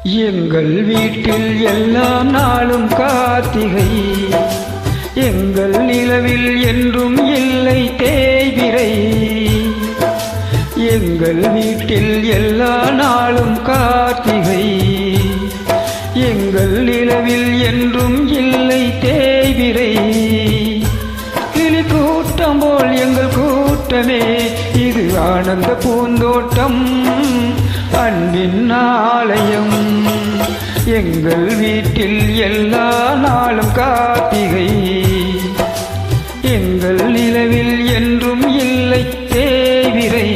எங்கள் வீட்டில் எல்லா நாளும் கார்த்திகை, எங்கள் நிலவில் என்றும் இல்லை தேய்பிறை. எங்கள் வீட்டில் எல்லா நாளும் கார்த்திகை, எங்கள் நிலவில் என்றும் இல்லை தேய்பிறை. கிளி கூட்டம் போல் எங்கள் கூட்டமே, இது ஆனந்த பூந்தோட்டம், அன்பின் ஆலயம். எங்கள் வீட்டில் எல்லா நாளும் கார்த்திகை, எங்கள் நிலவில் என்றும் இல்லை தேய்பிறை.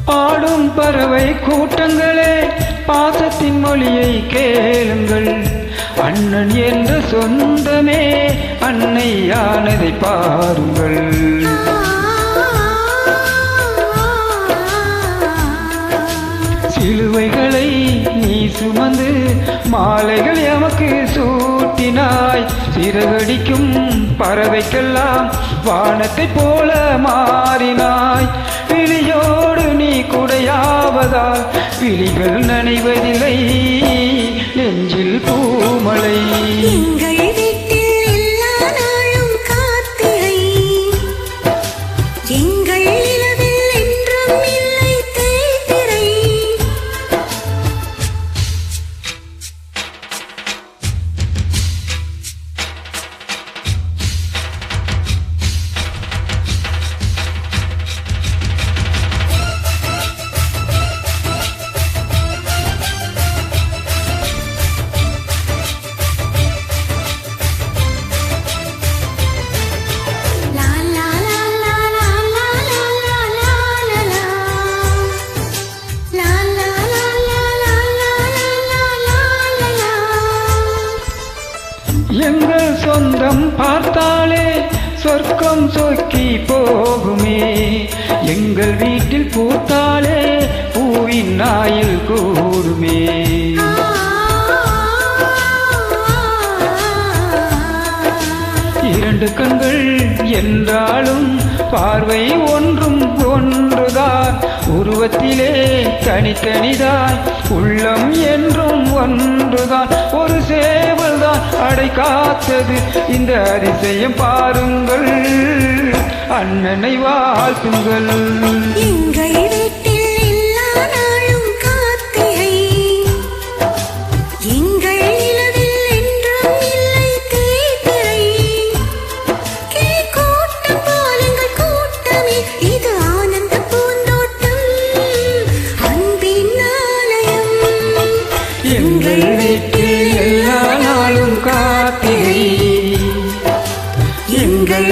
பாடும் பறவை கூட்டங்களே, பாசத்தின் மொழியை கேளுங்கள். அண்ணன் என்ற சொந்தமே அன்னையானதை பாருங்கள். சிலுவைகளை நீ சுமந்து மாலைகள் எமக்கு சூட்டினாய். சிறகடிக்கும் பறவைக்கெல்லாம் வானத்தை போல மாறினாய். விழியோடு நீ குடையாவதால் விழிகள் நனைவதில்லை, நெஞ்சில் பூமலை. எங்கள் சொந்தம் பார்த்தாலே சொர்க்கம் சொக்கி போகுமே. எங்கள் வீட்டில் பூத்தாலே பூவின் நாயில் கூடுமே. இரண்டு கண்கள் என்றாலும் பார்வை ஒன்றும் ஒன்றுதான். உருவத்திலே தனித்தனிதான், உள்ளம் என்றும் ஒன்றுதான். ஒரு சேவல் தான் அடை காத்தது, இந்த அதிசயம் பாருங்கள், அண்ணனை வாழ்த்துங்கள். எங்கள் வீட்டில் எல்லா நாளும் கார்த்திகை, எங்கள் நிலவில் என்றும் இல்லை தேய்பிறை. கிளி கூட்டம் போல் எங்கள் கூட்டமே, இது ஆனந்த பூந்தோட்டம், அன்பின் ஆலயம். எங்கள் வீட்டில் எல்லா நாளும் கார்த்திகை, எங்கள்